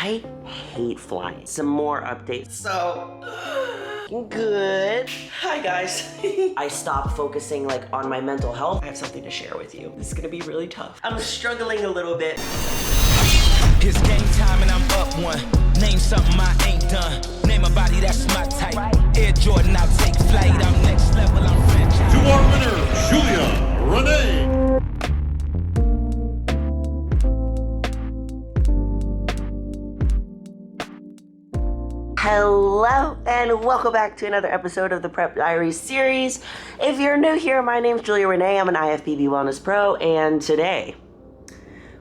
I hate flying. Some more updates. So, good. Hi guys. I stopped focusing like on my mental health. I have something to share with you. This is gonna be really tough. I'm struggling a little bit. It's game time and I'm up one. Name something I ain't done. Name a body that's my type. Air Jordan, I'll take flight. I'm next level, I'm franchise. To our winner, Julia Rene. Hello and welcome back to another episode of the Prep Diaries series. If you're new here, my name's Julia Rene. I'm an IFBB Wellness Pro, and today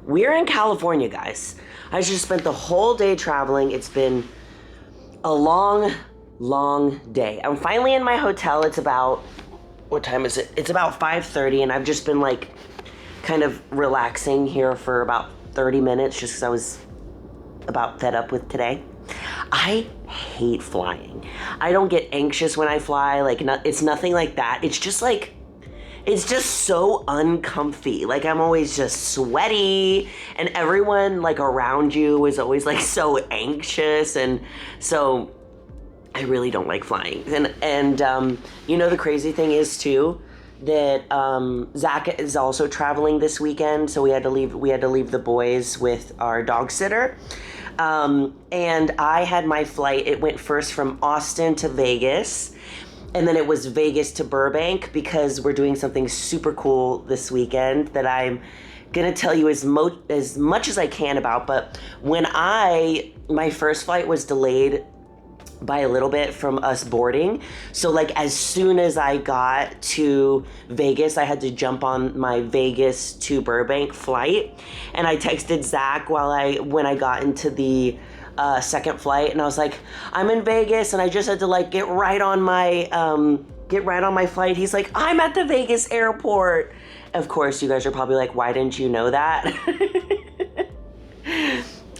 we're in California, guys. I just spent the whole day traveling. It's been a long day. I'm finally in my hotel. It's about, what time is it? It's about 5:30, and I've just been like kind of relaxing here for about 30 minutes just because I was about fed up with today. I hate flying. I don't get anxious when I fly. Like, it's nothing like that. It's just like, it's just so uncomfy. Like, I'm always just sweaty, and everyone like around you is always like so anxious, and so I really don't like flying. And you know, the crazy thing is too that Zach is also traveling this weekend, so we had to leave the boys with our dog sitter. And I had my flight. It went first from Austin to Vegas, and then it was Vegas to Burbank because we're doing something super cool this weekend that I'm gonna tell you as much as I can about. But when my first flight was delayed by a little bit from us boarding. So like as soon as I got to Vegas, I had to jump on my Vegas to Burbank flight. And I texted Zach when I got into the second flight, and I was like, I'm in Vegas and I just had to like get right on my flight. He's like, I'm at the Vegas airport. Of course, you guys are probably like, why didn't you know that?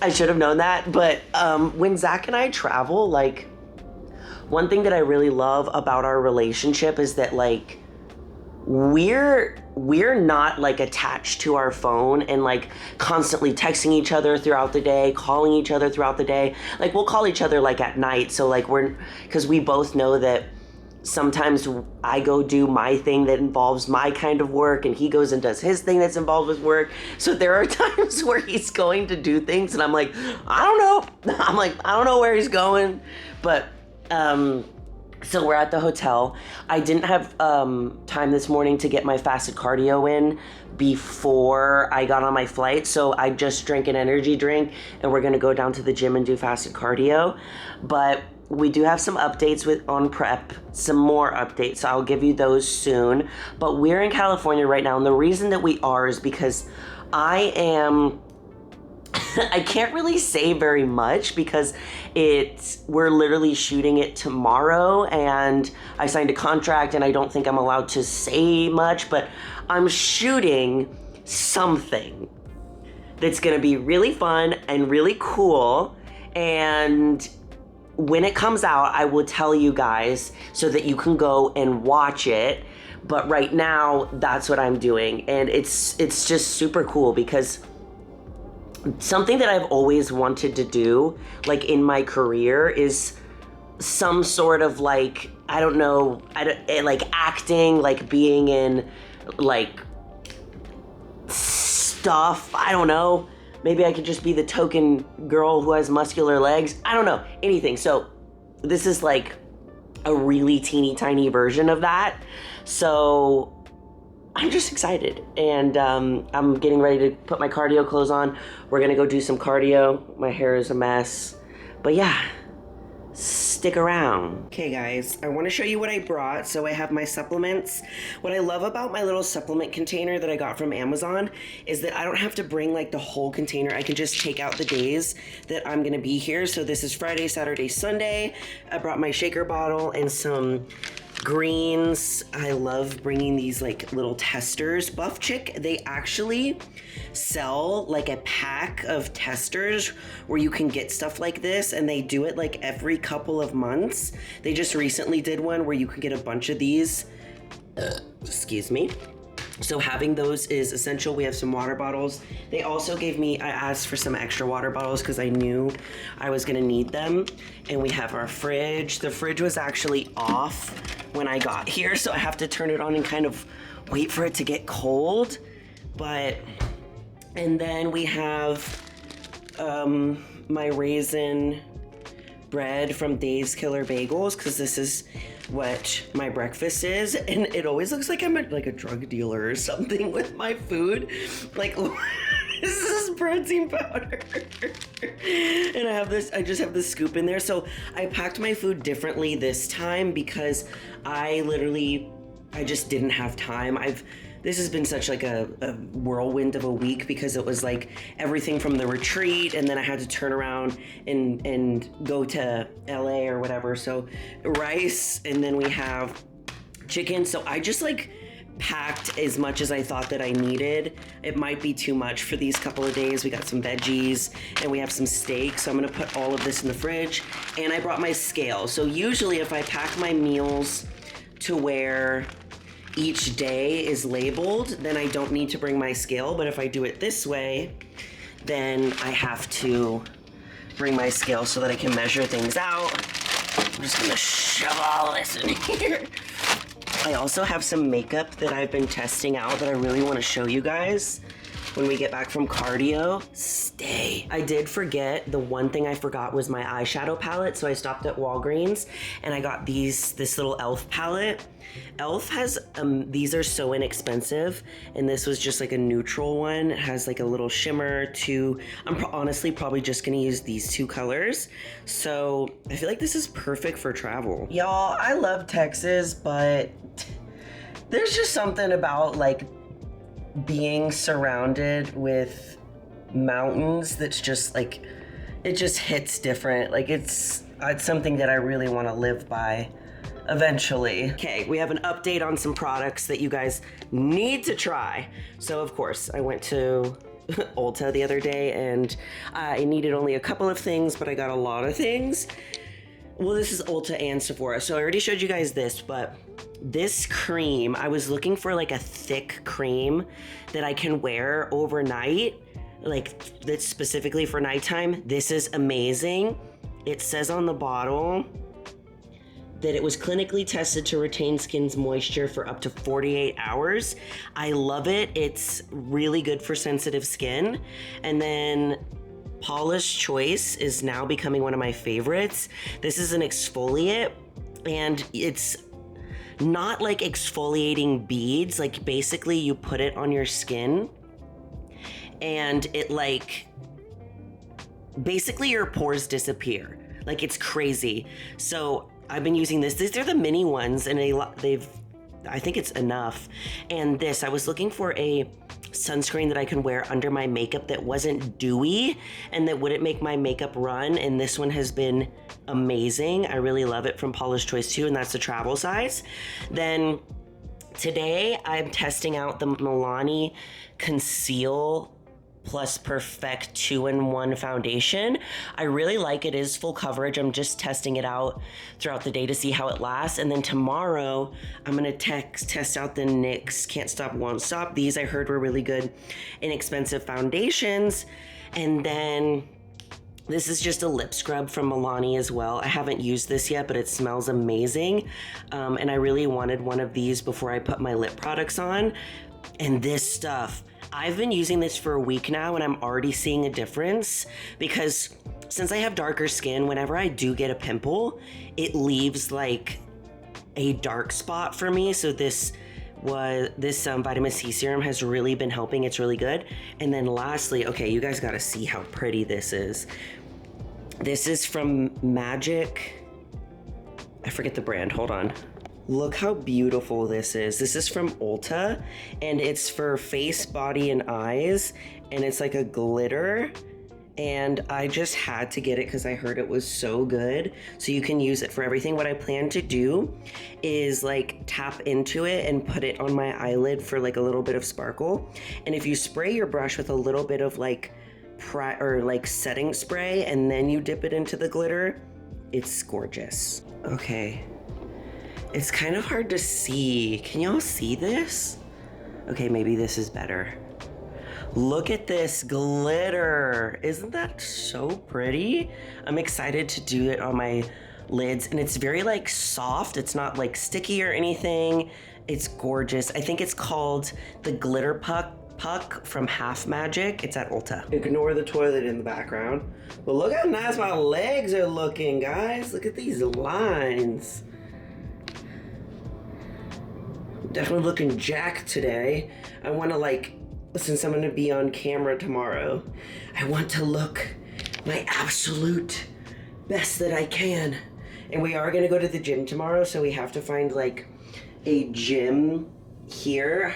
I should have known that. But when Zach and I travel, like, one thing that I really love about our relationship is that like we're not like attached to our phone and like constantly texting each other throughout the day, calling each other throughout the day. Like, we'll call each other like at night. So like because we both know that sometimes I go do my thing that involves my kind of work, and he goes and does his thing that's involved with work. So there are times where he's going to do things and I'm like, I don't know. I don't know where he's going. But so we're at the hotel. I didn't have time this morning to get my fasted cardio in before I got on my flight, so I just drank an energy drink, and we're gonna go down to the gym and do fasted cardio. But we do have some updates on prep, some more updates, so I'll give you those soon. But we're in California right now, and the reason that we are is because I can't really say very much because we're literally shooting it tomorrow, and I signed a contract and I don't think I'm allowed to say much, but I'm shooting something that's gonna be really fun and really cool, and when it comes out, I will tell you guys so that you can go and watch it. But right now, that's what I'm doing, and it's just super cool because something that I've always wanted to do, like in my career, is some sort of like, I don't know, like acting, like being in like stuff. I don't know. Maybe I could just be the token girl who has muscular legs. I don't know, anything. So this is like a really teeny tiny version of that. So I'm just excited, and I'm getting ready to put my cardio clothes on. We're gonna go do some cardio. My hair is a mess, but yeah, stick around. Okay guys, I wanna show you what I brought. So I have my supplements. What I love about my little supplement container that I got from Amazon is that I don't have to bring like the whole container. I can just take out the days that I'm gonna be here. So this is Friday, Saturday, Sunday. I brought my shaker bottle and some greens. I love bringing these like little testers. Buff Chick, they actually sell like a pack of testers where you can get stuff like this, and they do it like every couple of months. They just recently did one where you can get a bunch of these. Excuse me. So having those is essential. We have some water bottles. They also gave me, I asked for some extra water bottles because I knew I was gonna need them. And we have our fridge. The fridge was actually off when I got here, so I have to turn it on and kind of wait for it to get cold. And then we have my raisin bread from Dave's Killer Bagels, because this is what my breakfast is, and it always looks like I'm like a drug dealer or something with my food. Like, this is protein powder. And I just have this scoop in there. So I packed my food differently this time because I just didn't have time. This has been such like a whirlwind of a week because it was like everything from the retreat, and then I had to turn around and go to LA or whatever. So rice, and then we have chicken. So I just like packed as much as I thought that I needed. It might be too much for these couple of days. We got some veggies and we have some steak. So I'm gonna put all of this in the fridge, and I brought my scale. So usually if I pack my meals to where each day is labeled, then I don't need to bring my scale. But if I do it this way, then I have to bring my scale so that I can measure things out. I'm just gonna shove all this in here. I also have some makeup that I've been testing out that I really want to show you guys when we get back from cardio. Stay. I did forget, the one thing I forgot was my eyeshadow palette, so I stopped at Walgreens and I got this little e.l.f. palette. e.l.f. has, these are so inexpensive, and this was just like a neutral one. It has like a little shimmer too. I'm honestly probably just gonna use these two colors. So I feel like this is perfect for travel. Y'all, I love Texas, but there's just something about like being surrounded with mountains that's just like, it just hits different. Like it's something that I really want to live by eventually. Okay, we have an update on some products that you guys need to try. So of course I went to Ulta the other day and I needed only a couple of things, but I got a lot of things. Well, this is Ulta and Sephora. So I already showed you guys this, but this cream, I was looking for like a thick cream that I can wear overnight, like that's specifically for nighttime. This is amazing. It says on the bottle that it was clinically tested to retain skin's moisture for up to 48 hours. I love it. It's really good for sensitive skin. And then Paula's Choice is now becoming one of my favorites. This is an exfoliant, and it's not like exfoliating beads. Like basically you put it on your skin and it like, basically your pores disappear. Like it's crazy. So I've been using this. These are the mini ones, and I think it's enough. And this, I was looking for a sunscreen that I can wear under my makeup that wasn't dewy and that wouldn't make my makeup run, and this one has been amazing. I really love it, from Paula's Choice too, and that's the travel size. Then today I'm testing out the Milani Conceal Plus Perfect 2-in-1 foundation. I really like it. It is full coverage. I'm just testing it out throughout the day to see how it lasts. And then tomorrow I'm gonna test out the NYX Can't Stop Won't Stop. These I heard were really good, inexpensive foundations. And then this is just a lip scrub from Milani as well. I haven't used this yet, but it smells amazing. And I really wanted one of these before I put my lip products on. And this stuff, I've been using this for a week now and I'm already seeing a difference, because since I have darker skin, whenever I do get a pimple, it leaves like a dark spot for me. So this vitamin C serum has really been helping. It's really good. And then lastly, okay, you guys gotta see how pretty this is. This is from Magic. I forget the brand, hold on. Look how beautiful this is. This is from Ulta, and it's for face, body, and eyes, and it's like a glitter, and I just had to get it because I heard it was so good. So you can use it for everything. What I plan to do is like tap into it and put it on my eyelid for like a little bit of sparkle. And if you spray your brush with a little bit of like setting spray and then you dip it into the glitter, it's gorgeous. Okay. It's kind of hard to see. Can y'all see this? Okay, maybe this is better. Look at this glitter. Isn't that so pretty? I'm excited to do it on my lids, and it's very like soft. It's not like sticky or anything. It's gorgeous. I think it's called the Glitter Puck from Half Magic. It's at Ulta. Ignore the toilet in the background. But look how nice my legs are looking, guys. Look at these lines. Definitely looking jacked today. I want to since I'm gonna be on camera tomorrow, I want to look my absolute best that I can. And we are gonna go to the gym tomorrow, so we have to find a gym here.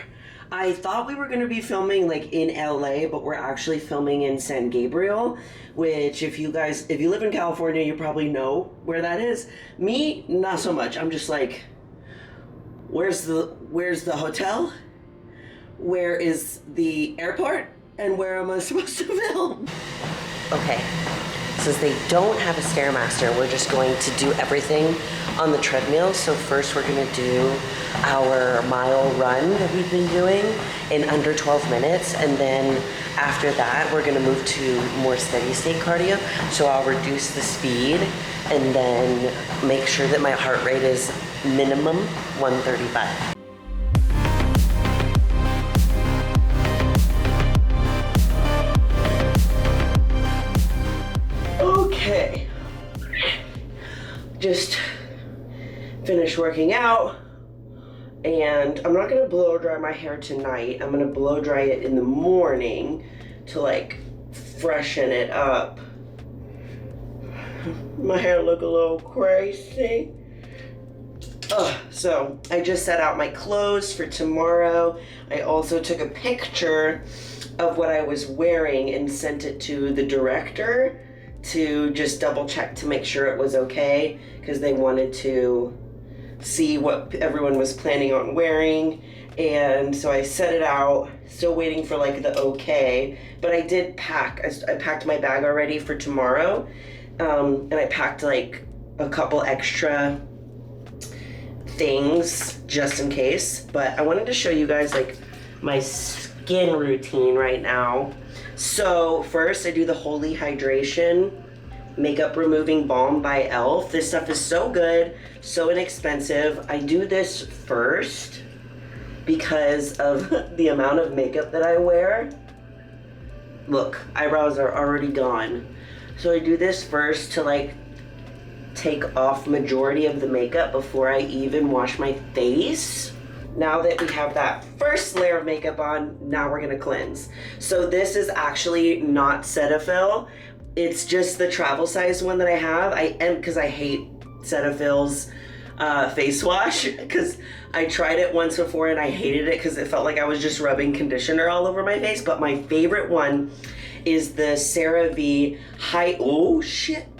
I thought we were gonna be filming in LA, but we're actually filming in San Gabriel, which if you live in California, you probably know where that is. Me, not so much. I'm just like, where's the hotel? Where is the airport? And where am I supposed to film? Okay, since they don't have a Stairmaster, we're just going to do everything on the treadmill. So first we're gonna do our mile run that we've been doing in under 12 minutes. And then after that, we're gonna move to more steady state cardio. So I'll reduce the speed and then make sure that my heart rate is minimum 135. Okay, just finished working out, and I'm not gonna blow dry my hair tonight. I'm gonna blow dry it in the morning to freshen it up. My hair look a little crazy. So I just set out my clothes for tomorrow. I also took a picture of what I was wearing and sent it to the director to just double check to make sure it was okay, because they wanted to see what everyone was planning on wearing. And so I set it out, still waiting for the okay, but I did pack. I packed my bag already for tomorrow, and I packed a couple extra things just in case. But I wanted to show you guys my skin routine right now. So first I do the Holy Hydration Makeup Removing Balm by e.l.f. This stuff is so good, so inexpensive. I do this first because of the amount of makeup that I wear. Look, eyebrows are already gone. So I do this first to take off majority of the makeup before I even wash my face. Now that we have that first layer of makeup on, now we're gonna cleanse. So this is actually not Cetaphil. It's just the travel size one that I have. Because I hate Cetaphil's face wash, because I tried it once before and I hated it because it felt like I was just rubbing conditioner all over my face. But my favorite one is the CeraVe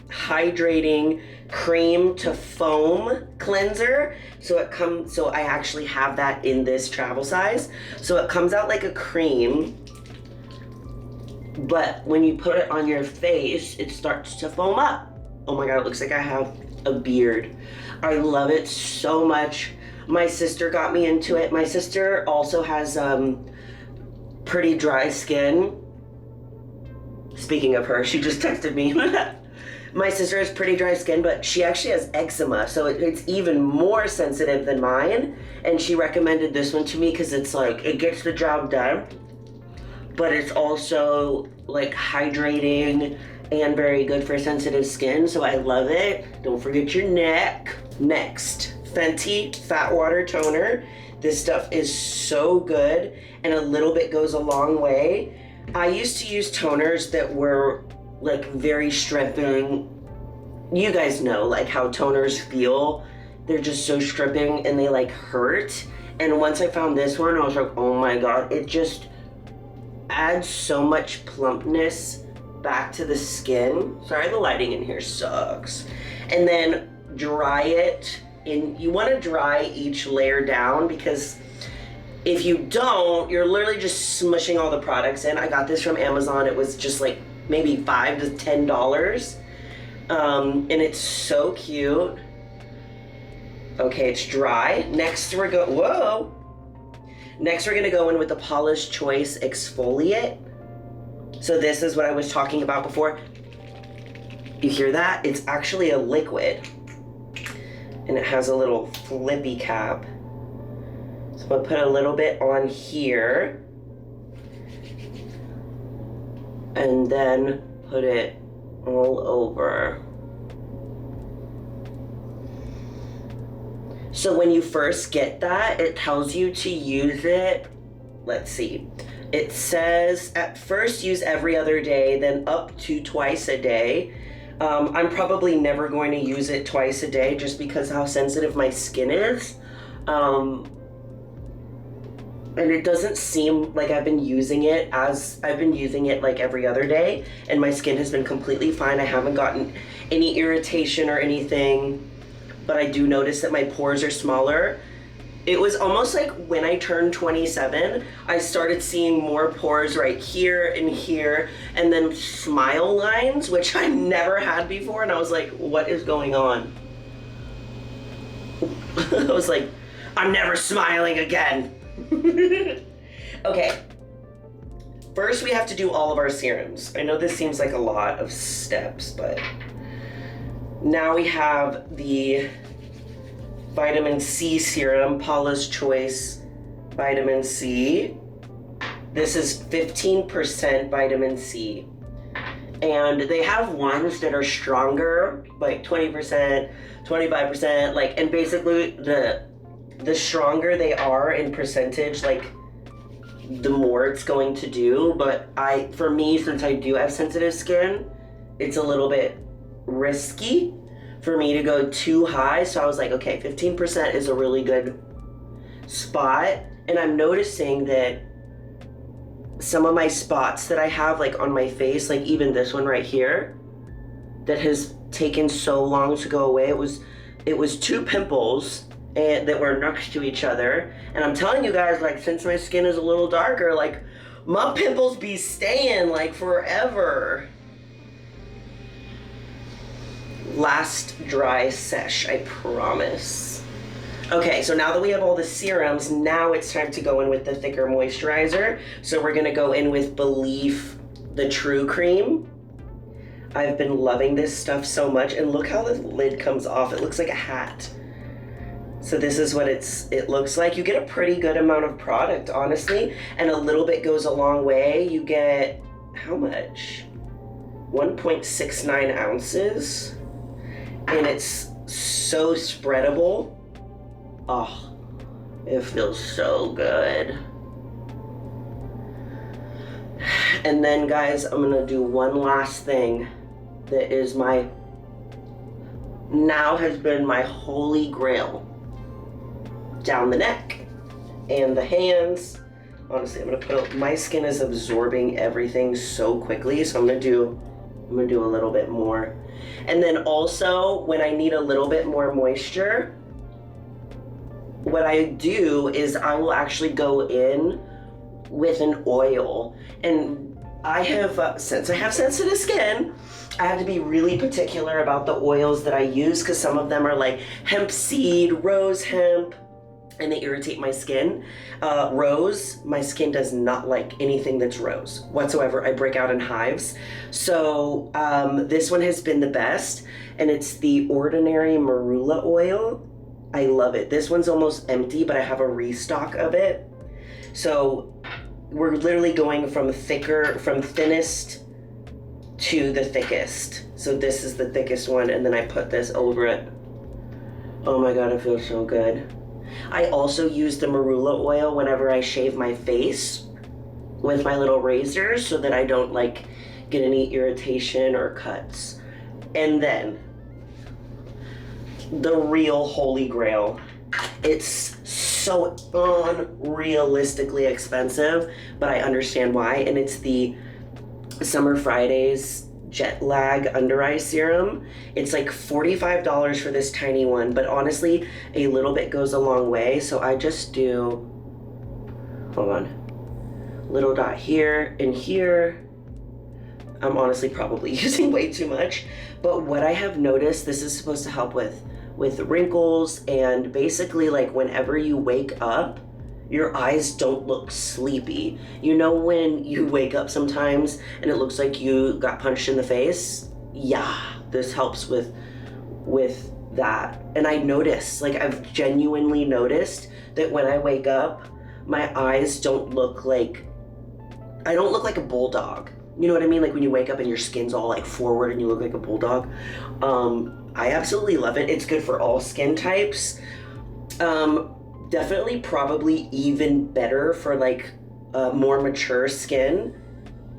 Hydrating Cream to Foam Cleanser. So I actually have that in this travel size. So it comes out like a cream, but when you put it on your face, it starts to foam up. Oh my God, it looks like I have a beard. I love it so much. My sister got me into it. My sister also has pretty dry skin. Speaking of her, she just texted me. My sister has pretty dry skin, but she actually has eczema, so it's even more sensitive than mine. And she recommended this one to me because it's it gets the job done, but it's also hydrating and very good for sensitive skin, so I love it. Don't forget your neck. Next, Fenty Fat Water Toner. This stuff is so good, and a little bit goes a long way. I used to use toners that were very stripping. You guys know how toners feel. They're just so stripping and they hurt. And once I found this one, I was like, oh my God, it just adds so much plumpness back to the skin. Sorry, the lighting in here sucks. And then dry it in. You want to dry each layer down, because if you don't, you're literally just smushing all the products in. I got this from Amazon. It was just maybe $5 to $10. And it's so cute. Okay, it's dry. Next Next, we're gonna go in with the Paula's Choice Exfoliate. So this is what I was talking about before. You hear that? It's actually a liquid. And it has a little flippy cap. So I'm gonna put a little bit on here. And then put it all over. So when you first get that, it tells you to use it. Let's see. It says at first use every other day, then up to twice a day. I'm probably never going to use it twice a day just because how sensitive my skin is. And it doesn't seem like I've been using it like every other day, and my skin has been completely fine. I haven't gotten any irritation or anything, but I do notice that my pores are smaller. It was almost like when I turned 27, I started seeing more pores right here and here, and then smile lines, which I never had before, and I was like, what is going on? I was like, I'm never smiling again. Okay, first we have to do all of our serums. I know this seems like a lot of steps, but now we have the vitamin C serum, Paula's Choice Vitamin C. This is 15% vitamin C. And they have ones that are stronger, like 20%, 25%, like, and basically the stronger they are in percentage, like, the more it's going to do. But for me, since I do have sensitive skin, it's a little bit risky for me to go too high. So I was like, okay, 15% is a really good spot. And I'm noticing that some of my spots that I have, like on my face, like even this one right here, that has taken so long to go away. It was 2 pimples and that were next to each other. And I'm telling you guys, like, since my skin is a little darker, like, my pimples be staying like forever. Last dry sesh, I promise. Okay, so now that we have all the serums, now it's time to go in with the thicker moisturizer. So we're gonna go in with Belief, the True Cream. I've been loving this stuff so much, and look how the lid comes off. It looks like a hat. So this is what it looks like. You get a pretty good amount of product, honestly, and a little bit goes a long way. You get, how much? 1.69 ounces. And it's so spreadable. Oh, it feels so good. And then, guys, I'm gonna do one last thing that is now has been my holy grail. Down the neck and the hands. Honestly, I'm gonna my skin is absorbing everything so quickly, so I'm gonna do a little bit more. And then also, when I need a little bit more moisture, what I do is I will actually go in with an oil. And I have, since I have sensitive skin, I have to be really particular about the oils that I use, because some of them are like hemp seed, rose hemp, and they irritate my skin. Rose, my skin does not like anything that's rose whatsoever. I break out in hives. So this one has been the best, and it's the Ordinary Marula oil. I love it. This one's almost empty, but I have a restock of it. So we're literally going from thinnest to the thickest. So this is the thickest one, and then I put this over it. Oh my God, it feels so good. I also use the marula oil whenever I shave my face with my little razors, so that I don't like get any irritation or cuts. And then the real holy grail. It's so unrealistically expensive, but I understand why, and it's the Summer Fridays Jet Lag Under Eye Serum. It's like $45 for this tiny one, but honestly, a little bit goes a long way. So I just do, hold on, little dot here and here. I'm honestly probably using way too much, but what I have noticed, this is supposed to help with wrinkles, and basically like whenever you wake up your eyes don't look sleepy. You know when you wake up sometimes and it looks like you got punched in the face? Yeah, this helps with that. And I notice, like I've genuinely noticed that when I wake up, my eyes don't look like, I don't look like a bulldog. You know what I mean? Like when you wake up and your skin's all like forward and you look like a bulldog. I absolutely love it. It's good for all skin types. Definitely probably even better for like more mature skin,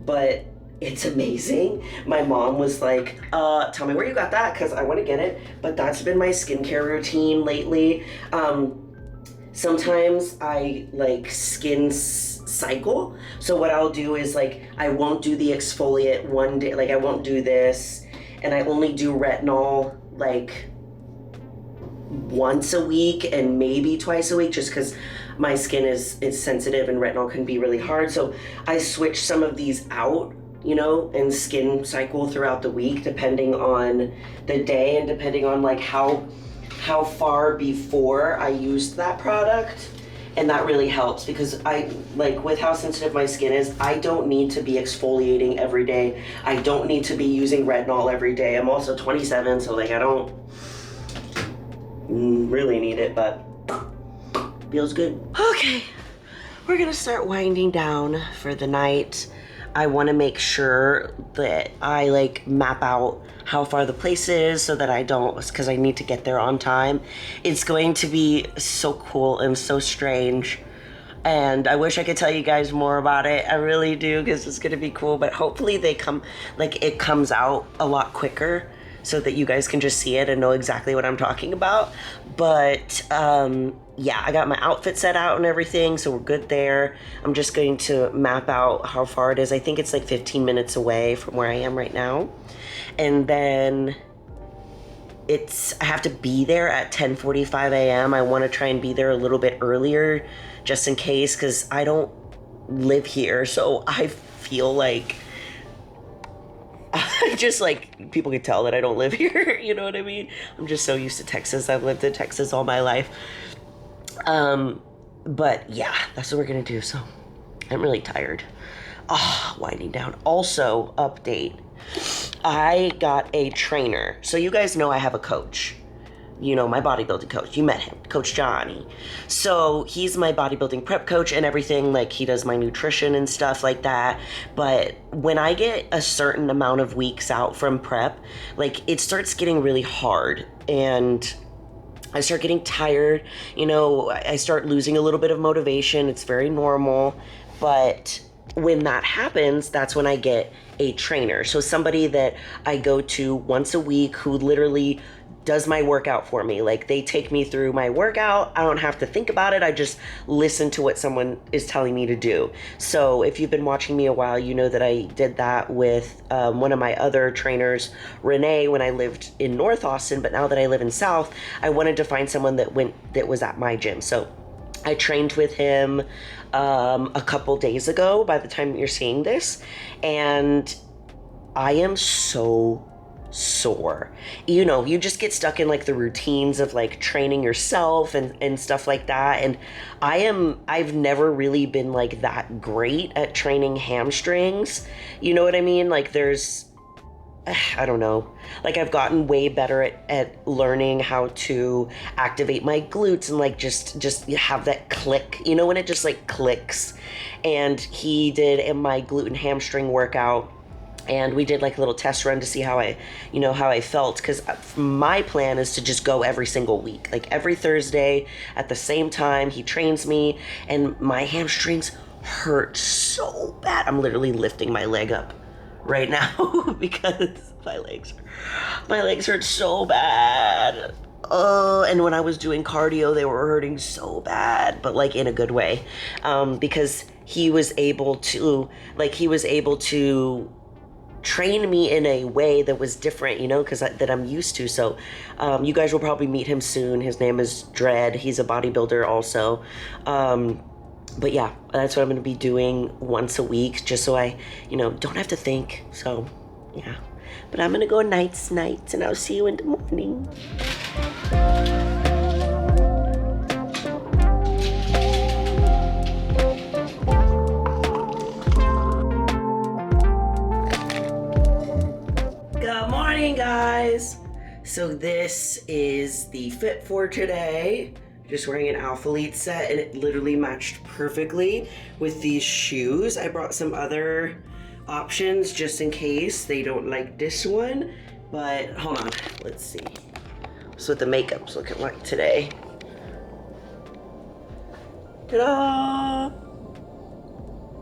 but it's amazing. My mom was like, tell me where you got that because I want to get it. But that's been my skincare routine lately. Sometimes I like skin cycle. So what I'll do is like, I won't do the exfoliate one day. Like I won't do this. And I only do retinol like once a week and maybe twice a week just because my skin is sensitive and retinol can be really hard. So I switch some of these out, you know, and skin cycle throughout the week depending on the day and depending on like how far before I used that product. And that really helps because I, like with how sensitive my skin is, I don't need to be exfoliating every day. I don't need to be using retinol every day. I'm also 27, so like I don't really need it, but feels good. Okay, we're gonna start winding down for the night. I wanna make sure that I like map out how far the place is so that I don't, because I need to get there on time. It's going to be so cool and so strange. And I wish I could tell you guys more about it. I really do, because it's gonna be cool, but hopefully they come, like it comes out a lot quicker so that you guys can just see it and know exactly what I'm talking about. But yeah, I got my outfit set out and everything, so we're good there. I'm just going to map out how far it is. I think it's like 15 minutes away from where I am right now. And then I have to be there at 10:45 a.m. I want to try and be there a little bit earlier just in case, because I don't live here, so I feel like I just like, people can tell that I don't live here, you know what I mean? I'm just so used to Texas. I've lived in Texas all my life. But yeah, that's what we're gonna do. So I'm really tired. Winding down. Also, update. I got a trainer. So you guys know I have a coach. You know, my bodybuilding coach. You met him, Coach Johnny. So he's my bodybuilding prep coach and everything. Like he does my nutrition and stuff like that. But when I get a certain amount of weeks out from prep, like it starts getting really hard and I start getting tired. You know, I start losing a little bit of motivation. It's very normal. But when that happens, that's when I get a trainer. So somebody that I go to once a week who literally does my workout for me. Like they take me through my workout. I don't have to think about it. I just listen to what someone is telling me to do. So if you've been watching me a while, you know that I did that with one of my other trainers, Rene, when I lived in North Austin. But now that I live in South, I wanted to find someone that was at my gym. So I trained with him a couple days ago by the time you're seeing this, and I am so sore. You know, you just get stuck in like the routines of like training yourself and stuff like that. And I've never really been like that great at training hamstrings. You know what I mean? Like I don't know. Like I've gotten way better at learning how to activate my glutes and like just have that click, you know, when it just like clicks. And he did my glute and hamstring workout. And we did like a little test run to see how I felt. Because my plan is to just go every single week. Like every Thursday at the same time, he trains me. And my hamstrings hurt so bad. I'm literally lifting my leg up right now because my legs hurt so bad. And when I was doing cardio, they were hurting so bad, but like in a good way. Because he was able to train me in a way that was different, you know, that I'm used to. So you guys will probably meet him soon. His name is Dred. He's a bodybuilder also. But yeah, that's what I'm going to be doing once a week, just so I, you know, don't have to think. So yeah, but I'm going to go nights, and I'll see you in the morning. So this is the fit for today. Just wearing an Alphalete set, and it literally matched perfectly with these shoes. I brought some other options just in case they don't like this one, but hold on, let's see. So what the makeup's looking like today. Ta-da!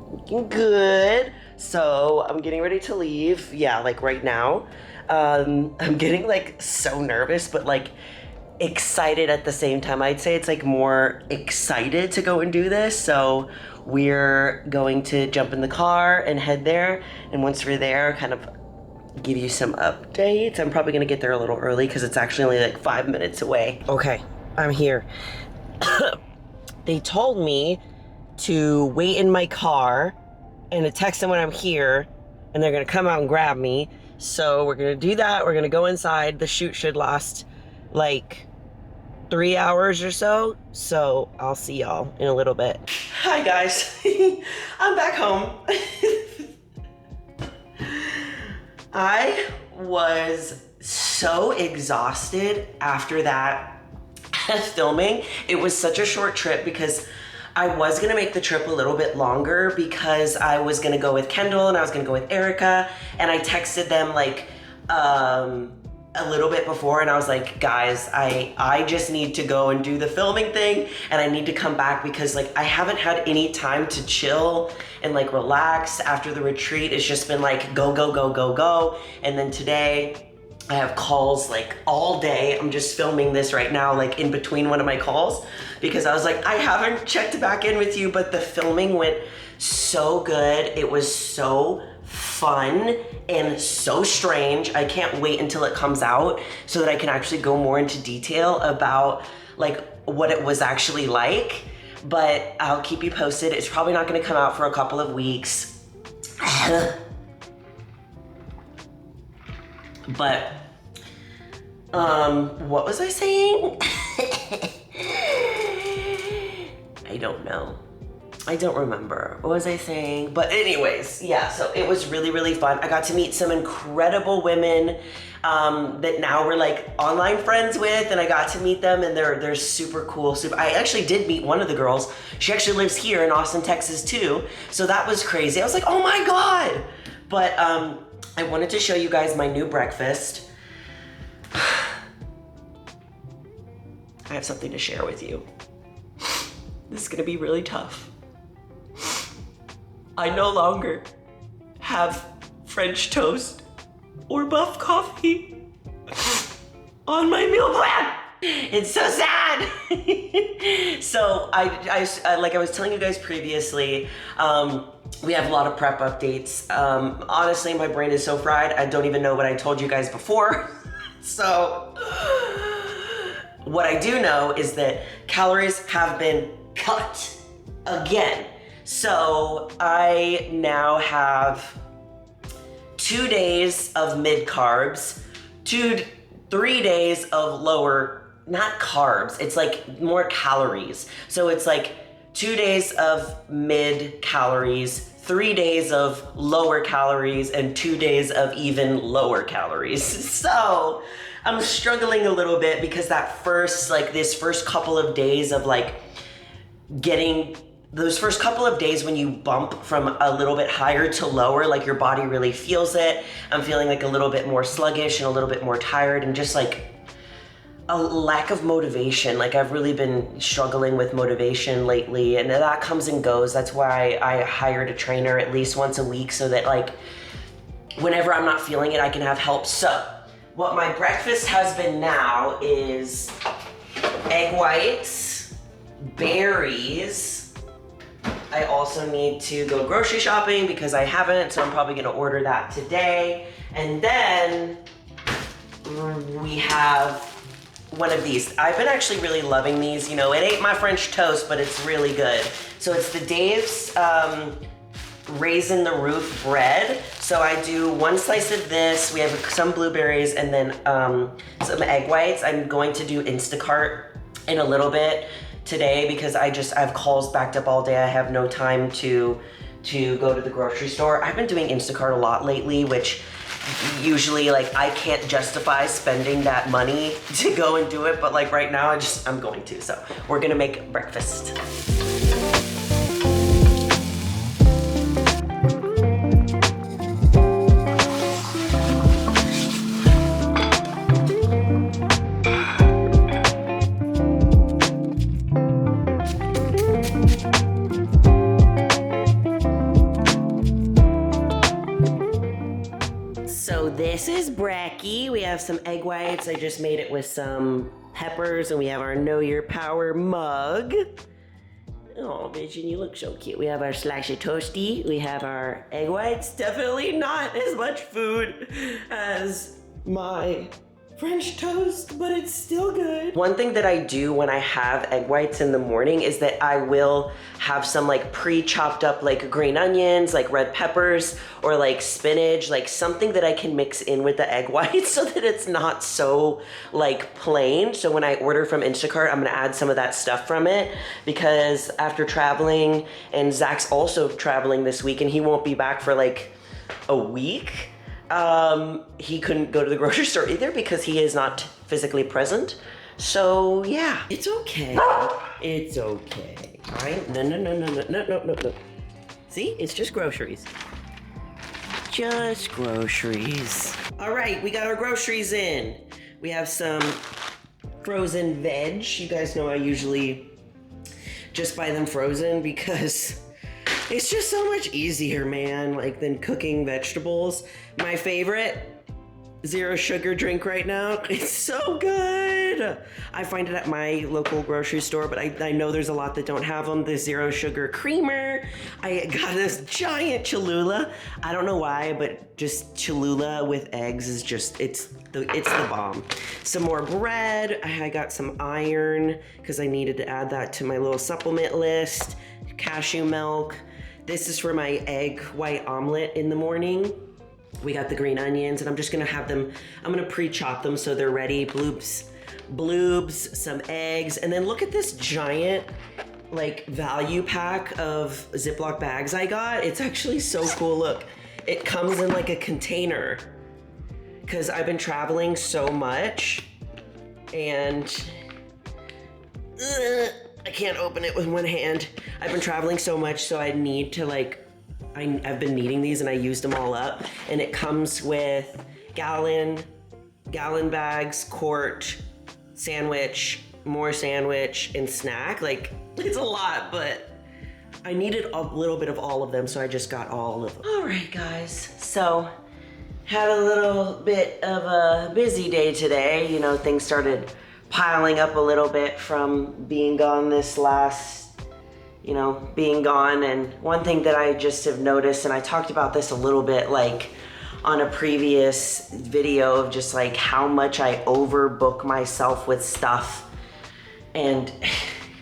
Looking good. So I'm getting ready to leave. Yeah, like right now. I'm getting like so nervous, but like excited at the same time. I'd say it's like more excited to go and do this. So we're going to jump in the car and head there. And once we're there, kind of give you some updates. I'm probably gonna get there a little early because it's actually only like 5 minutes away. Okay, I'm here. They told me to wait in my car and to text them when I'm here, and they're gonna come out and grab me. So we're gonna do that. We're gonna go inside. The shoot should last like 3 hours or so. So I'll see y'all in a little bit. Hi guys, I'm back home. I was so exhausted after that filming. It was such a short trip because I was gonna make the trip a little bit longer because I was gonna go with Kendall and I was gonna go with Erica, and I texted them like a little bit before, and I was like, guys, I just need to go and do the filming thing, and I need to come back because like I haven't had any time to chill and like relax after the retreat. It's just been like go, go, go, go, go. And then today I have calls like all day. I'm just filming this right now, like in between one of my calls, because I was like, I haven't checked back in with you, but the filming went so good. It was so fun and so strange. I can't wait until it comes out so that I can actually go more into detail about like what it was actually like, but I'll keep you posted. It's probably not gonna come out for a couple of weeks. But, what was I saying? I don't know. I don't remember. What was I saying? But anyways, yeah, so it was really, really fun. I got to meet some incredible women that now we're like online friends with, and I got to meet them, and they're super cool. I actually did meet one of the girls. She actually lives here in Austin, Texas too. So that was crazy. I was like, oh my God. But I wanted to show you guys my new breakfast. I have something to share with you. This is gonna be really tough. I no longer have French toast or buff coffee on my meal plan. It's so sad. So I like I was telling you guys previously, we have a lot of prep updates. Honestly, my brain is so fried, I don't even know what I told you guys before. So what I do know is that calories have been cut again. So I now have 2 days of mid carbs, 3 days of lower, not carbs, it's like more calories. So it's like 2 days of mid calories, 3 days of lower calories, and 2 days of even lower calories. So I'm struggling a little bit because that first, like this first couple of days of like getting, those first couple of days when you bump from a little bit higher to lower, like your body really feels it. I'm feeling like a little bit more sluggish and a little bit more tired and just like a lack of motivation. Like I've really been struggling with motivation lately, and that comes and goes. That's why I hired a trainer at least once a week so that like whenever I'm not feeling it, I can have help. So what my breakfast has been now is egg whites, berries. I also need to go grocery shopping because I haven't, so I'm probably gonna order that today. And then we have one of these. I've been actually really loving these. You know, it ain't my French toast, but it's really good. So it's the Dave's Raisin the Roof bread. So I do 1 slice of this. We have some blueberries and then some egg whites. I'm going to do Instacart in a little bit today because I have calls backed up all day. I have no time to go to the grocery store. I've been doing Instacart a lot lately, which usually like I can't justify spending that money to go and do it, but like right now I'm going to. So we're gonna make breakfast. So this is brekkie. We have some egg whites. I just made it with some peppers, and we have our Know Your Power mug. Oh, Vision, you look so cute. We have our slashy toasty. We have our egg whites. Definitely not as much food as my French toast, but it's still good. One thing that I do when I have egg whites in the morning is that I will have some like pre-chopped up like green onions, like red peppers, or like spinach, like something that I can mix in with the egg whites so that it's not so like plain. So when I order from Instacart, I'm gonna add some of that stuff from it, because after traveling, and Zach's also traveling this week and he won't be back for like a week. He couldn't go to the grocery store either because he is not physically present. So yeah, it's okay. It's okay. All right. No. See, it's just groceries. Just groceries. All right, we got our groceries in. We have some frozen veg. You guys know I usually just buy them frozen because it's just so much easier, man, like than cooking vegetables. My favorite, zero sugar drink right now. It's so good. I find it at my local grocery store, but I know there's a lot that don't have them. The zero sugar creamer. I got this giant Cholula. I don't know why, but just Cholula with eggs is just, it's the bomb. Some more bread. I got some iron because I needed to add that to my little supplement list. Cashew milk. This is for my egg white omelet in the morning. We got the green onions, and I'm just gonna have them, I'm gonna pre-chop them so they're ready. Bloobs, some eggs, and then look at this giant like value pack of Ziploc bags I got. It's actually so cool. Look, it comes in like a container because I've been traveling so much, and I can't open it with one hand. I've been traveling so much, so I need to like, I've been needing these and I used them all up. And it comes with gallon bags, quart, sandwich, more sandwich, and snack. Like, it's a lot, but I needed a little bit of all of them, so I just got all of them. All right, guys, so had a little bit of a busy day today. You know, things started piling up a little bit from being gone this last, being gone. And one thing that I just have noticed, and I talked about this a little bit like on a previous video, of just like how much I overbook myself with stuff. And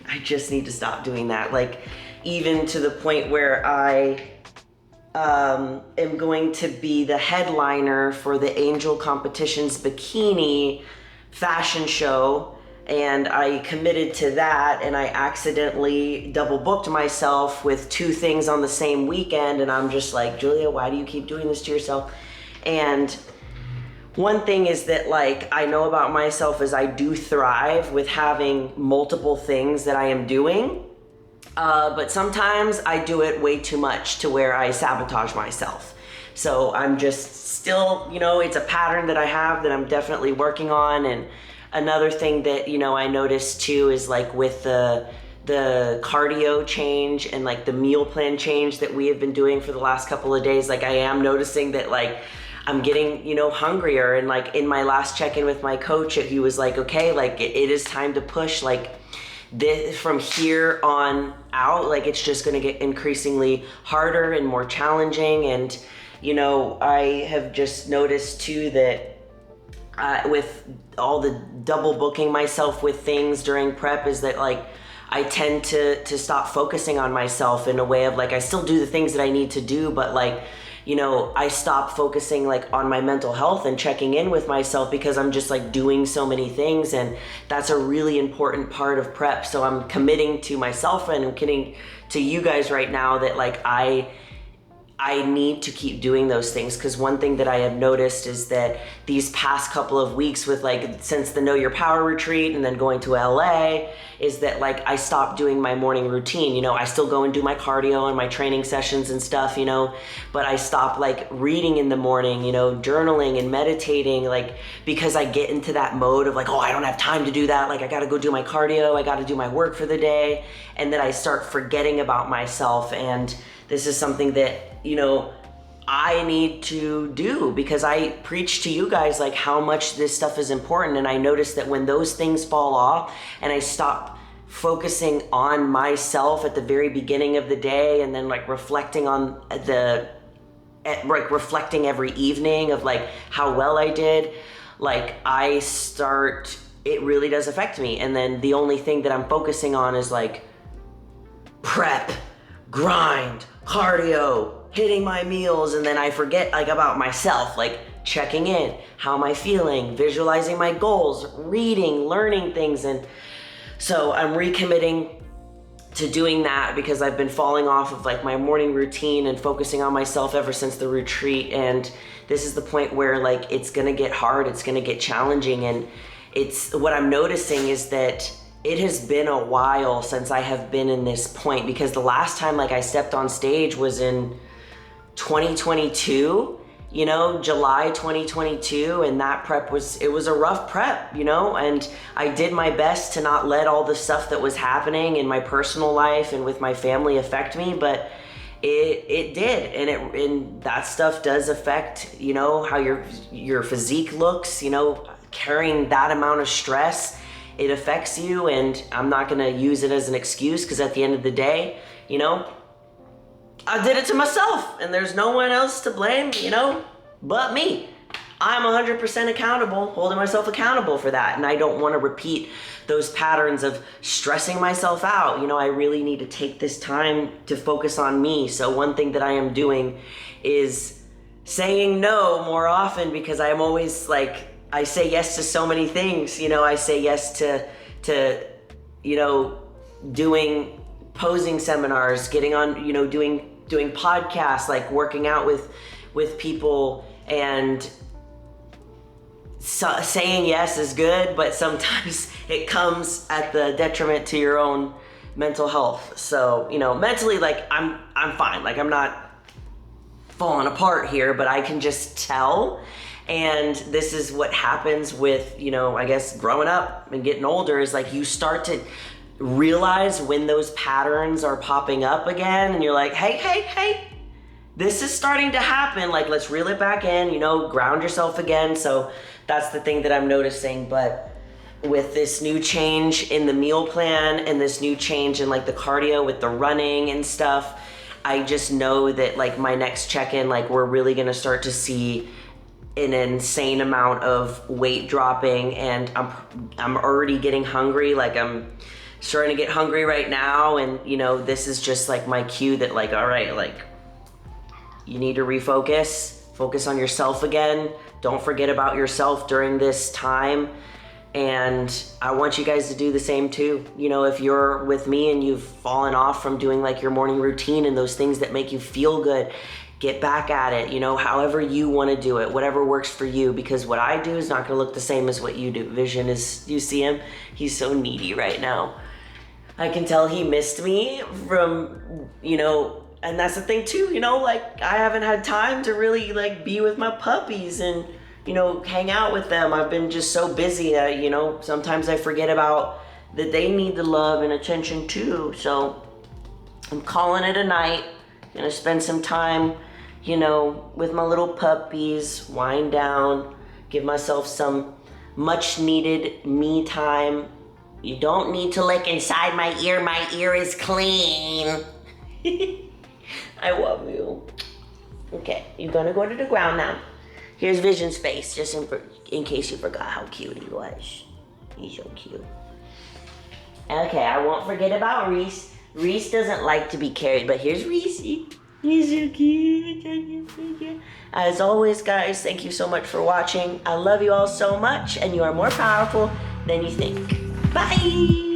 I just need to stop doing that. Like, even to the point where I am going to be the headliner for the Angel Competition's bikini fashion show, and I committed to that, and I accidentally double booked myself with 2 things on the same weekend, and I'm just like, Julia, why do you keep doing this to yourself? And one thing is that, like, I know about myself is I do thrive with having multiple things that I am doing, but sometimes I do it way too much to where I sabotage myself. So I'm just still, it's a pattern that I have that I'm definitely working on. And another thing that, I noticed too is like with the cardio change and like the meal plan change that we have been doing for the last couple of days, like I am noticing that like I'm getting, hungrier. And like in my last check-in with my coach, he was like, okay, like it is time to push like this from here on out. Like it's just going to get increasingly harder and more challenging. And I have just noticed too that with all the double booking myself with things during prep is that like I tend to stop focusing on myself in a way of like I still do the things that I need to do, but like I stop focusing like on my mental health and checking in with myself because I'm just like doing so many things, and that's a really important part of prep. So I'm committing to myself and I'm committing to you guys right now that like I I need to keep doing those things, because one thing that I have noticed is that these past couple of weeks with like, since the Know Your Power retreat and then going to LA, is that like I stopped doing my morning routine. You know, I still go and do my cardio and my training sessions and stuff, you know, but I stopped like reading in the morning, you know, journaling and meditating, like, because I get into that mode of like, oh, I don't have time to do that. Like I got to go do my cardio. I got to do my work for the day. And then I start forgetting about myself. And this is something that, you know, I need to do, because I preach to you guys like how much this stuff is important. And I notice that when those things fall off and I stop focusing on myself at the very beginning of the day, and then like reflecting on reflecting every evening of like how well I did, like it really does affect me. And then the only thing that I'm focusing on is like prep, grind, cardio, hitting my meals, and then I forget like about myself, like checking in, how am I feeling, visualizing my goals, reading, learning things. And so I'm recommitting to doing that, because I've been falling off of like my morning routine and focusing on myself ever since the retreat. And this is the point where like it's gonna get hard, it's gonna get challenging. And it's what I'm noticing is that it has been a while since I have been in this point, because the last time like I stepped on stage was in 2022, you know, July 2022, and that prep was a rough prep, you know, and I did my best to not let all the stuff that was happening in my personal life and with my family affect me, but it did, and that stuff does affect, you know, how your physique looks, you know, carrying that amount of stress, it affects you. And I'm not gonna use it as an excuse, because at the end of the day, you know, I did it to myself, and there's no one else to blame, you know, but me. I'm 100% accountable, holding myself accountable for that. And I don't want to repeat those patterns of stressing myself out. You know, I really need to take this time to focus on me. So one thing that I am doing is saying no more often, because I am always like, I say yes to so many things. You know, I say yes to you know, doing posing seminars, getting on, you know, doing podcasts, like working out with people. And so saying yes is good, but sometimes it comes at the detriment to your own mental health. So, you know, mentally, like I'm fine. Like I'm not falling apart here, but I can just tell. And this is what happens with, you know, I guess growing up and getting older, is like you start to realize when those patterns are popping up again, and you're like, hey, this is starting to happen. Like, let's reel it back in, you know, ground yourself again. So that's the thing that I'm noticing. But with this new change in the meal plan and this new change in like the cardio with the running and stuff, I just know that like my next check-in, like we're really gonna start to see an insane amount of weight dropping. And I'm already getting hungry. Like I'm starting to get hungry right now. And you know, this is just like my cue that like, all right, like you need to focus on yourself again. Don't forget about yourself during this time. And I want you guys to do the same too. You know, if you're with me and you've fallen off from doing like your morning routine and those things that make you feel good, get back at it, you know, however you want to do it, whatever works for you, because what I do is not going to look the same as what you do. Vision is, you see him? He's so needy right now. I can tell he missed me from, you know, and that's the thing too, you know, like I haven't had time to really like be with my puppies and, you know, hang out with them. I've been just so busy that, you know, sometimes I forget about that they need the love and attention too. So I'm calling it a night. Gonna spend some time, you know, with my little puppies, wind down, give myself some much needed me time. You don't need to lick inside my ear is clean. I love you. Okay, you're gonna go to the ground now. Here's Vision's face, just in case you forgot how cute he was. He's so cute. Okay, I won't forget about Reese. Reese doesn't like to be carried, but here's Reese. He's so cute. As always, guys, thank you so much for watching. I love you all so much, and you are more powerful than you think. Bye!